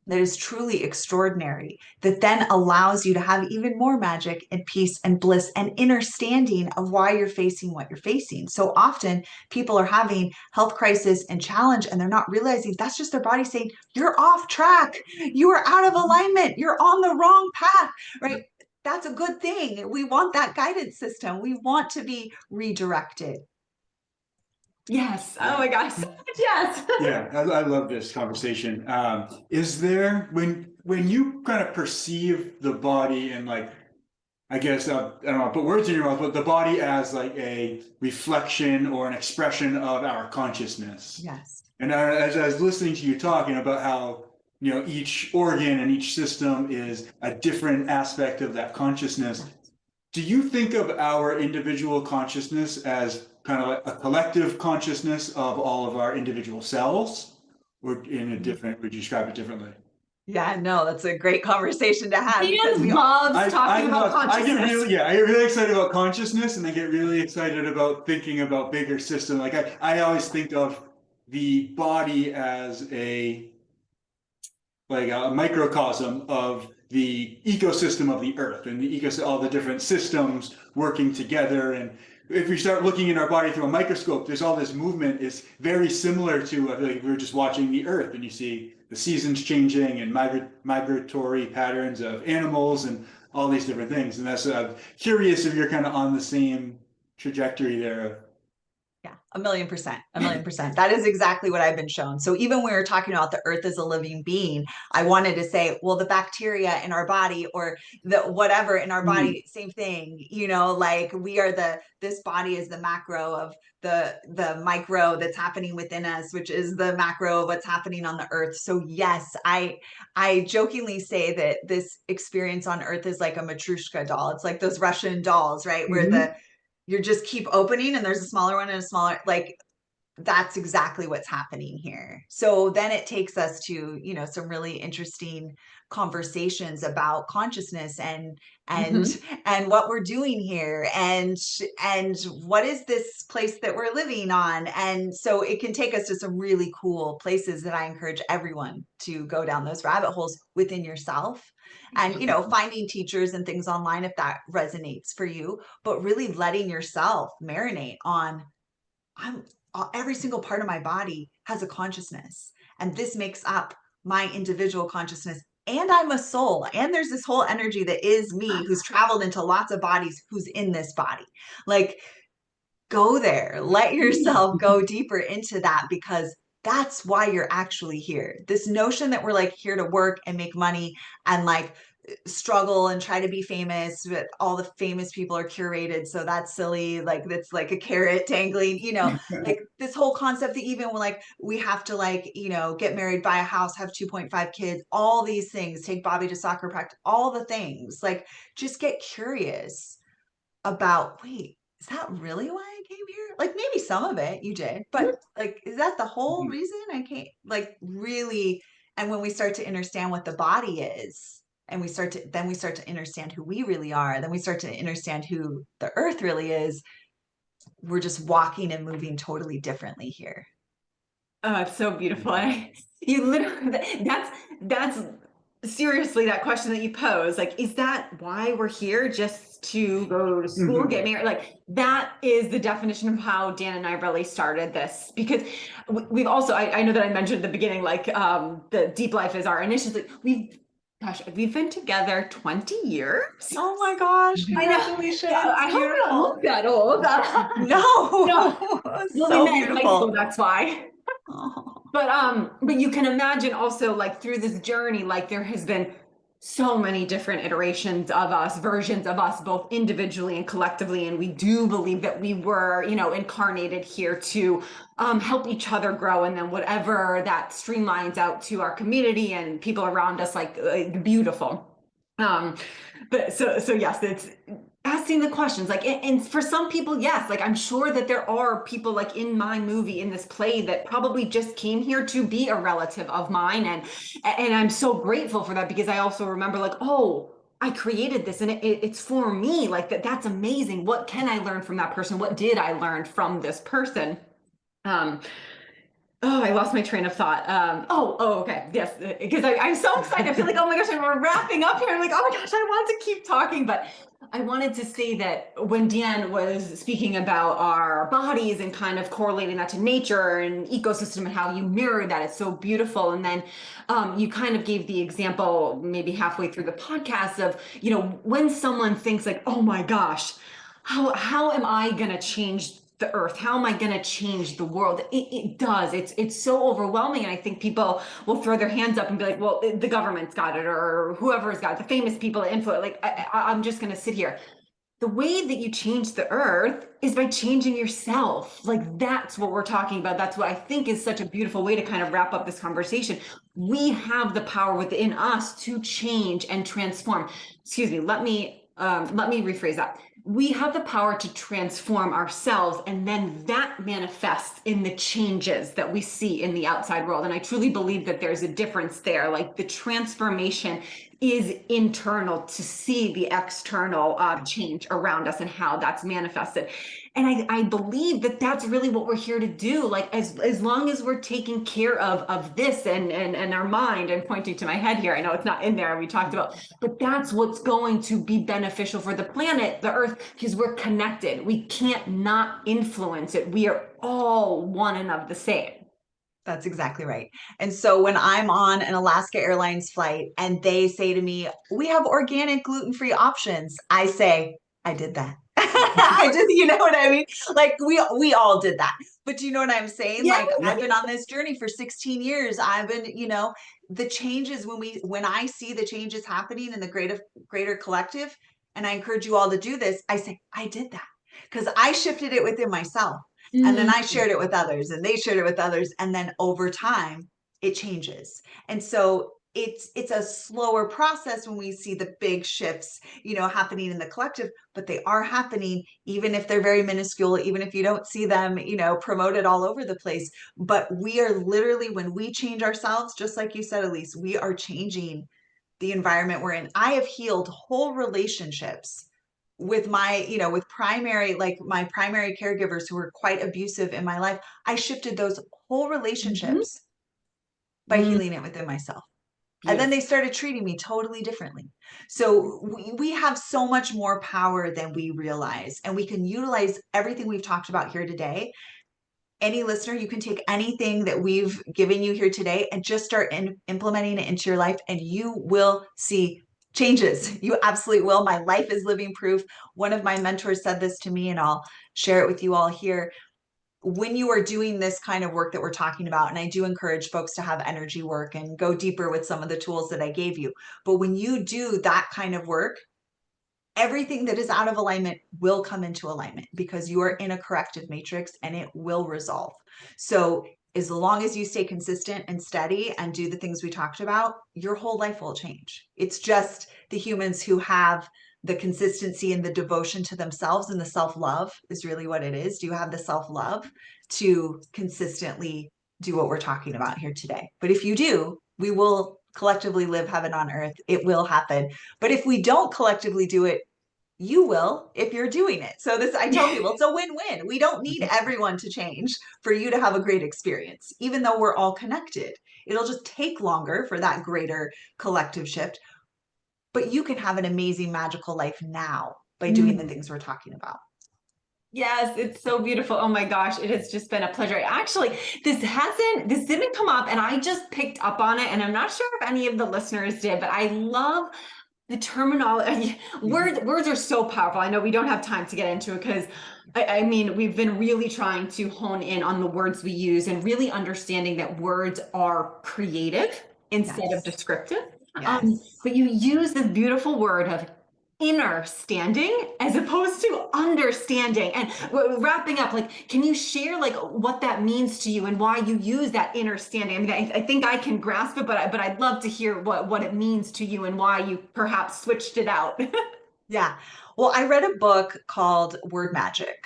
that is truly extraordinary, that then allows you to have even more magic and peace and bliss and understanding of why you're facing what you're facing. So often people are having health crisis and challenge, and they're not realizing that's just their body saying, you're off track. You are out of alignment. You're on the wrong path, right? That's a good thing. We want that guidance system. We want to be redirected. Yes. Oh my gosh. So much yes. Yeah, I love this conversation. Is there, when you kind of perceive the body and, like, I guess, I don't know, put words in your mouth, but the body as like a reflection or an expression of our consciousness. Yes. And as I was listening to you talking about how, each organ and each system is a different aspect of that consciousness, do you think of our individual consciousness as kind of like a collective consciousness of all of our individual cells, or would you describe it differently? Yeah, no, that's a great conversation to have. Dan loves talking about consciousness. I get really excited about consciousness, and I get really excited about thinking about bigger systems. Like I always think of the body as a microcosm of the ecosystem of the earth, and all the different systems working together. And if we start looking in our body through a microscope, there's all this movement. It's very similar to, I feel like, we were just watching the earth, and you see the seasons changing and migratory patterns of animals and all these different things. And that's curious if you're kind of on the same trajectory there. Yeah. 1,000,000%, 1,000,000%. That is exactly what I've been shown. So even when we were talking about the earth as a living being, I wanted to say, well, the bacteria in our body or the whatever in our body, same thing, like we are this body is the macro of the micro that's happening within us, which is the macro of what's happening on the earth. So yes, I jokingly say that this experience on earth is like a Matryoshka doll. It's like those Russian dolls, right? Where you just keep opening and there's a smaller one and a smaller, like that's exactly what's happening here. So then it takes us to, some really interesting conversations about consciousness and what we're doing here and what is this place that we're living on. And so it can take us to some really cool places that I encourage everyone to go down those rabbit holes within yourself. And, finding teachers and things online if that resonates for you, but really letting yourself marinate on, every single part of my body has a consciousness, and this makes up my individual consciousness. And I'm a soul, and there's this whole energy that is me who's traveled into lots of bodies, who's in this body. Like, go there, let yourself go deeper into that, because that's why you're actually here. This notion that we're like here to work and make money and like struggle and try to be famous, but all the famous people are curated, so that's silly. Like that's like a carrot dangling, like this whole concept that even like we have to like get married, buy a house, have 2.5 kids, all these things, take Bobby to soccer practice, all the things. Like just get curious about, wait, is that really why I came here? Like maybe some of it you did, but like is that the whole reason I came? Like really. And when we start to understand what the body is, and we start to understand who we really are, then we start to understand who the earth really is, we're just walking and moving totally differently here. Oh, it's so beautiful. You literally, that's seriously that question that you pose. Like, is that why we're here? Just to go to school, get married? Like, that is the definition of how Dan and I really started this. Because we've also, I know that I mentioned at the beginning, like the Deep Life is our initiative. We've been together 20 years. Oh my gosh, congratulations. I hope I don't look that old. No. So beautiful. High school, that's why. Oh. But you can imagine also, like, through this journey, like there has been so many different iterations of us, versions of us, both individually and collectively. And we do believe that we were, incarnated here to help each other grow. And then whatever that streamlines out to our community and people around us, like beautiful. But so yes, it's asking the questions, like, and for some people, yes, like I'm sure that there are people like in my movie, in this play, that probably just came here to be a relative of mine. And I'm so grateful for that, because I also remember like, oh, I created this and it's for me. Like that's amazing. What can I learn from that person? What did I learn from this person? Oh, I lost my train of thought. Okay. Yes. Because I'm so excited. I feel like, oh my gosh, we're wrapping up here. I'm like, oh my gosh, I want to keep talking. But I wanted to say that when Dan was speaking about our bodies and kind of correlating that to nature and ecosystem and how you mirror that, it's so beautiful. And then you kind of gave the example maybe halfway through the podcast of, when someone thinks like, oh my gosh, how am I going to change the earth? How am I going to change the world? It does. It's so overwhelming. And I think people will throw their hands up and be like, well, the government's got it, or whoever's got it, the famous people that influence, like, I'm just going to sit here. The way that you change the earth is by changing yourself. Like, that's what we're talking about. That's what I think is such a beautiful way to kind of wrap up this conversation. We have the power within us to change and transform. Excuse me. Let me rephrase that. We have the power to transform ourselves, and then that manifests in the changes that we see in the outside world. And I truly believe that there's a difference there. Like the transformation is internal to see the external change around us and how that's manifested. And I believe that that's really what we're here to do. Like as long as we're taking care of this and our mind, and pointing to my head here, I know it's not in there, we talked about, but that's what's going to be beneficial for the planet, the earth, because we're connected. We can't not influence it. We are all one and of the same. That's exactly right. And so when I'm on an Alaska Airlines flight and they say to me, we have organic gluten-free options, I say, I did that. I just, you know what I mean? Like we all did that. But do you know what I'm saying? Yeah. Like, I've been on this journey for 16 years. I've been, the changes when I see the changes happening in the greater collective, and I encourage you all to do this, I say, I did that because I shifted it within myself. And then I shared it with others and they shared it with others. And then over time it changes. And so it's a slower process when we see the big shifts, happening in the collective, but they are happening, even if they're very minuscule, even if you don't see them, promoted all over the place. But we are literally, when we change ourselves, just like you said, Elise, we are changing the environment we're in. I have healed whole relationships with with my primary caregivers who were quite abusive in my life. I shifted those whole relationships by healing it within myself. And then they started treating me totally differently. So we have so much more power than we realize, and we can utilize everything we've talked about here today. Any listener, you can take anything that we've given you here today and just start implementing it into your life, and you will see changes. You absolutely will. My life is living proof. One of my mentors said this to me, and I'll share it with you all here. When you are doing this kind of work that we're talking about, and I do encourage folks to have energy work and go deeper with some of the tools that I gave you, but when you do that kind of work, everything that is out of alignment will come into alignment because you are in a corrective matrix and it will resolve. So as long as you stay consistent and steady and do the things we talked about, your whole life will change. It's just the humans who have the consistency and the devotion to themselves, and the self-love is really what it is. Do you have the self-love to consistently do what we're talking about here today? But if you do, we will collectively live heaven on earth. It will happen. But if we don't collectively do it, you will if you're doing it. So I tell people it's a win-win. We don't need everyone to change for you to have a great experience, even though we're all connected. It'll just take longer for that greater collective shift. But you can have an amazing, magical life now by doing the things we're talking about. Yes, it's so beautiful. Oh my gosh, it has just been a pleasure. Actually, this didn't come up, and I just picked up on it, and I'm not sure if any of the listeners did, but I love the terminology. Words are so powerful. I know we don't have time to get into it because I mean, we've been really trying to hone in on the words we use and really understanding that words are creative instead of descriptive. But you use this beautiful word of inner standing as opposed to understanding. And wrapping up, like, can you share like what that means to you and why you use that inner standing? I mean, I think I can grasp it, but I'd love to hear what it means to you and why you perhaps switched it out. Yeah. Well, I read a book called Word Magic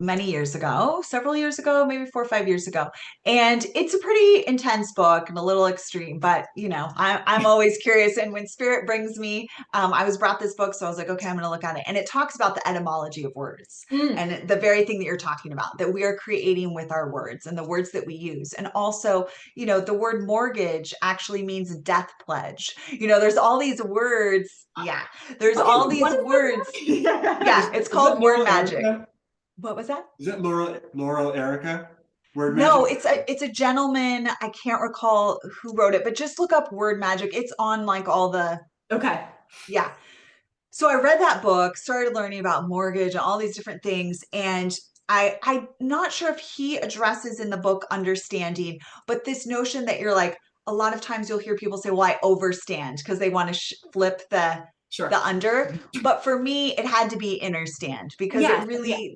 many years ago, several years ago, maybe 4 or 5 years ago. And it's a pretty intense book and a little extreme, but I'm always curious. And when spirit brings me, I was brought this book. So I was like, okay, I'm going to look at it. And it talks about the etymology of words and the very thing that you're talking about, that we are creating with our words and the words that we use. And also, the word mortgage actually means death pledge. There's all these words. Yeah. There's all these words. Yeah. It's called Word Magic. What was that? Is that Laurel Erica? Word No, Magic? it's a gentleman. I can't recall who wrote it, but just look up Word Magic. It's on like all the. Okay. Yeah. So I read that book, started learning about mortgage and all these different things. And I'm not sure if he addresses in the book understanding, but this notion that you're like, a lot of times you'll hear people say, well, I overstand because they want to flip the under. But for me, it had to be innerstand because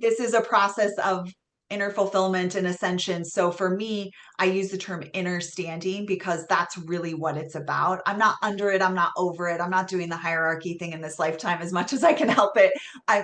this is a process of inner fulfillment and ascension. So for me, I use the term innerstanding because that's really what it's about. I'm not under it. I'm not over it. I'm not doing the hierarchy thing in this lifetime as much as I can help it.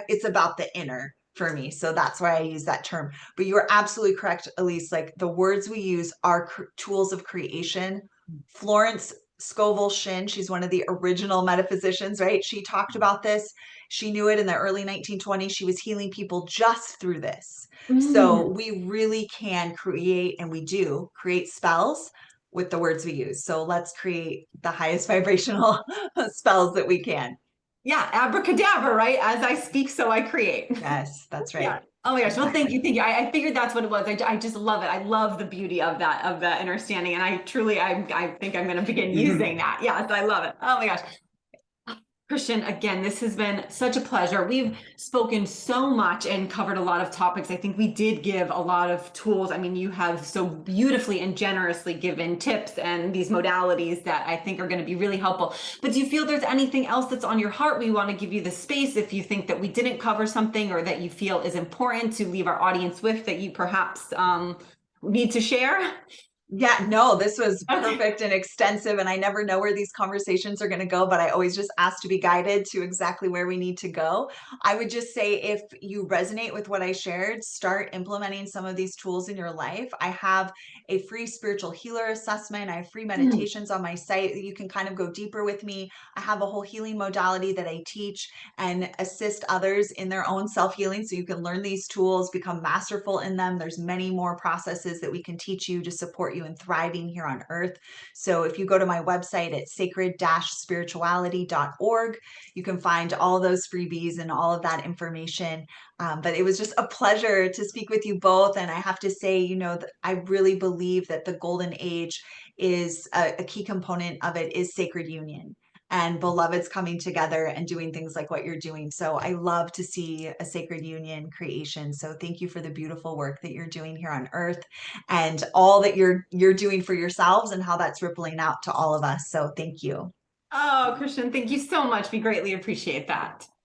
It's about the inner for me. So that's why I use that term. But you are absolutely correct, Elise. Like, the words we use are tools of creation. Florence Scovel Shinn, she's one of the original metaphysicians, right? She talked about this. She knew it in the early 1920s. She was healing people just through this. So we really can create, and we do create spells with the words we use. So let's create the highest vibrational spells that we can. Yeah, abracadabra, right? As I speak, so I create. Yes, that's right. Yeah. Oh my gosh. Well, thank you. I figured that's what it was. I just love it. I love the beauty of that understanding. And I think I'm going to begin using that. Yes, I love it. Oh my gosh. Kristian, again, this has been such a pleasure. We've spoken so much and covered a lot of topics. I think we did give a lot of tools. I mean, you have so beautifully and generously given tips and these modalities that I think are going to be really helpful. But do you feel there's anything else that's on your heart? We want to give you the space if you think that we didn't cover something or that you feel is important to leave our audience with that you perhaps need to share. Yeah, no, this was Okay. perfect and extensive, and I never know where these conversations are going to go, but I always just ask to be guided to exactly where we need to go. I would just say if you resonate with what I shared, start implementing some of these tools in your life. I have a free spiritual healer assessment. I have free meditations on my site that you can kind of go deeper with me. I have a whole healing modality that I teach and assist others in their own self-healing so you can learn these tools, become masterful in them. There's many more processes that we can teach you to support you in thriving here on earth. So if you go to my website at sacred-spirituality.org, you can find all those freebies and all of that information. But it was just a pleasure to speak with you both. And I have to say, I really believe that the golden age is a key component of it is sacred union and beloveds coming together and doing things like what you're doing. So I love to see a sacred union creation. So thank you for the beautiful work that you're doing here on earth and all that you're doing for yourselves and how that's rippling out to all of us. So thank you. Oh, Kristian, thank you so much. We greatly appreciate that.